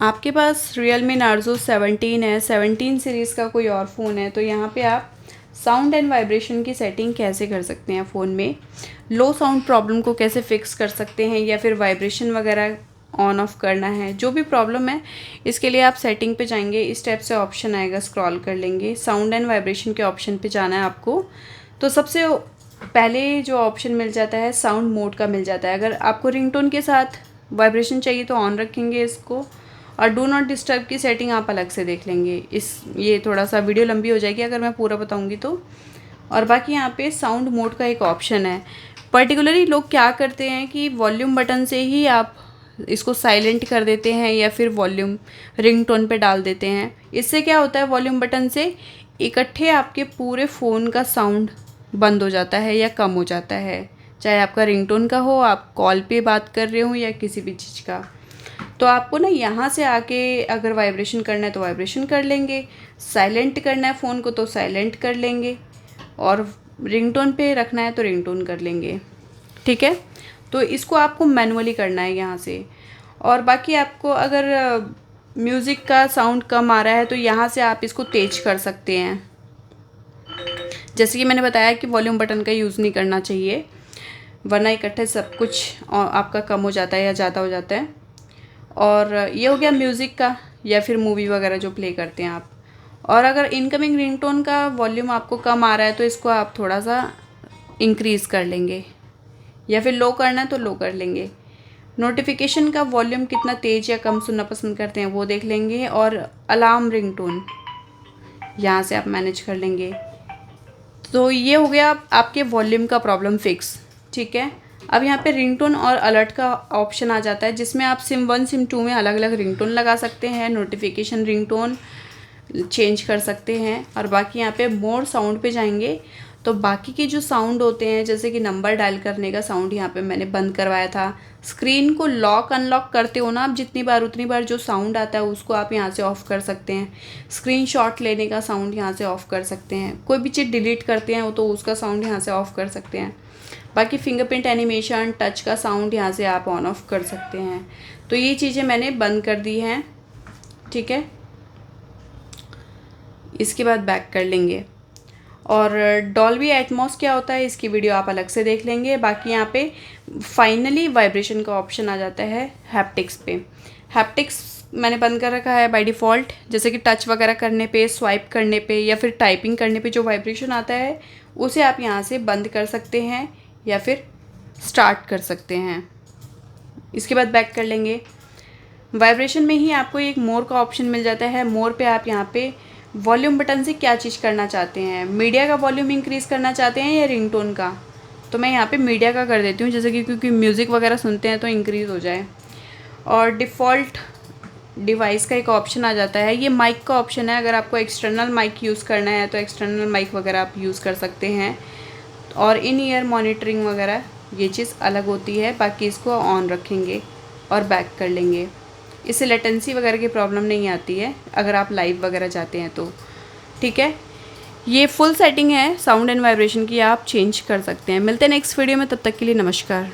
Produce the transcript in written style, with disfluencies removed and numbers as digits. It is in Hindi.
आपके पास Realme Narzo 17 है, 17 सीरीज़ का कोई और फ़ोन है, तो यहाँ पे आप साउंड एंड वाइब्रेशन की सेटिंग कैसे कर सकते हैं फ़ोन में, लो साउंड प्रॉब्लम को कैसे फ़िक्स कर सकते हैं, या फिर वाइब्रेशन वगैरह ऑन ऑफ करना है, जो भी प्रॉब्लम है इसके लिए आप सेटिंग पे जाएंगे। इस टाइप से ऑप्शन आएगा, स्क्रॉल कर लेंगे, साउंड एंड वाइब्रेशन के ऑप्शन पे जाना है आपको। तो सबसे पहले जो ऑप्शन मिल जाता है साउंड मोड का मिल जाता है। अगर आपको रिंगटोन के साथ वाइब्रेशन चाहिए तो ऑन रखेंगे इसको, और डू नॉट डिस्टर्ब की सेटिंग आप अलग से देख लेंगे। ये थोड़ा सा वीडियो लंबी हो जाएगी अगर मैं पूरा बताऊंगी तो। और बाकी यहाँ पे साउंड मोड का एक ऑप्शन है। पर्टिकुलरली लोग क्या करते हैं कि वॉल्यूम बटन से ही आप इसको साइलेंट कर देते हैं या फिर वॉल्यूम रिंगटोन पे डाल देते हैं। इससे क्या होता है, वॉल्यूम बटन से इकट्ठे आपके पूरे फ़ोन का साउंड बंद हो जाता है या कम हो जाता है, चाहे आपका रिंगटोन का हो, आप कॉल पे बात कर रहे हो या किसी भी चीज़ का। तो आपको ना यहाँ से आके अगर वाइब्रेशन करना है तो वाइब्रेशन कर लेंगे, साइलेंट करना है फ़ोन को तो साइलेंट कर लेंगे, और रिंगटोन पे रखना है तो रिंगटोन कर लेंगे। ठीक है, तो इसको आपको मैनुअली करना है यहाँ से। और बाकी आपको अगर म्यूज़िक का साउंड कम आ रहा है तो यहाँ से आप इसको तेज कर सकते हैं। जैसे कि मैंने बताया कि वॉल्यूम बटन का यूज़ नहीं करना चाहिए, वरना इकट्ठे सब कुछ आपका कम हो जाता है या ज़्यादा हो जाता है। और ये हो गया म्यूज़िक का या फिर मूवी वगैरह जो प्ले करते हैं आप। और अगर इनकमिंग रिंगटोन का वॉल्यूम आपको कम आ रहा है तो इसको आप थोड़ा सा इंक्रीज़ कर लेंगे, या फिर लो करना है तो लो कर लेंगे। नोटिफिकेशन का वॉल्यूम कितना तेज़ या कम सुनना पसंद करते हैं वो देख लेंगे। और अलार्म रिंगटोन यहाँ से आप मैनेज कर लेंगे। तो ये हो गया आपके वॉल्यूम का प्रॉब्लम फिक्स। ठीक है, अब यहाँ पे रिंगटोन और अलर्ट का ऑप्शन आ जाता है, जिसमें आप सिम 1 सिम 2 में अलग अलग रिंगटोन लगा सकते हैं, नोटिफिकेशन रिंगटोन चेंज कर सकते हैं। और बाकी यहाँ पे मोर साउंड पे जाएंगे तो बाकी के जो साउंड होते हैं, जैसे कि नंबर डायल करने का साउंड यहाँ पे मैंने बंद करवाया था। स्क्रीन को लॉक अनलॉक करते हो ना आप, जितनी बार उतनी बार जो साउंड आता है उसको आप यहाँ से ऑफ़ कर सकते हैं। स्क्रीनशॉट लेने का साउंड यहाँ से ऑफ़ कर सकते हैं। कोई भी चीज़ डिलीट करते हैं तो उसका साउंड यहाँ से ऑफ़ कर सकते हैं। बाकी फिंगरप्रिंट एनिमेशन, टच का साउंड यहाँ से आप ऑन ऑफ़ कर सकते हैं। तो ये चीज़ें मैंने बंद कर दी हैं। ठीक है, इसके बाद बैक कर लेंगे। और डॉल्बी एटमॉस क्या होता है इसकी वीडियो आप अलग से देख लेंगे। बाकी यहाँ पे फाइनली वाइब्रेशन का ऑप्शन आ जाता है हैप्टिक्स पे। हैप्टिक्स मैंने बंद कर रखा है बाय डिफ़ॉल्ट। जैसे कि टच वगैरह करने पे, स्वाइप करने पे या फिर टाइपिंग करने पे जो वाइब्रेशन आता है उसे आप यहाँ से बंद कर सकते हैं या फिर स्टार्ट कर सकते हैं। इसके बाद बैक कर लेंगे। वाइब्रेशन में ही आपको एक मोर का ऑप्शन मिल जाता है। मोर पे आप यहाँ पे वॉल्यूम बटन से क्या चीज़ करना चाहते हैं, मीडिया का वॉल्यूम इंक्रीज़ करना चाहते हैं या रिंगटोन का। तो मैं यहाँ पे मीडिया का कर देती हूँ, जैसे कि क्योंकि म्यूज़िक वगैरह सुनते हैं तो इंक्रीज़ हो जाए। और डिफ़ॉल्ट डिवाइस का एक ऑप्शन आ जाता है, ये माइक का ऑप्शन है। अगर आपको एक्सटर्नल माइक यूज़ करना है तो एक्सटर्नल माइक वगैरह आप यूज़ कर सकते हैं। और इन ईयर मॉनिटरिंग वगैरह ये चीज़ अलग होती है। बाकी इसको ऑन रखेंगे और बैक कर लेंगे। इससे लेटेंसी वगैरह की प्रॉब्लम नहीं आती है अगर आप लाइव वगैरह जाते हैं तो। ठीक है, ये फुल सेटिंग है साउंड एंड वाइब्रेशन की, आप चेंज कर सकते हैं। मिलते हैं नेक्स्ट वीडियो में, तब तक के लिए नमस्कार।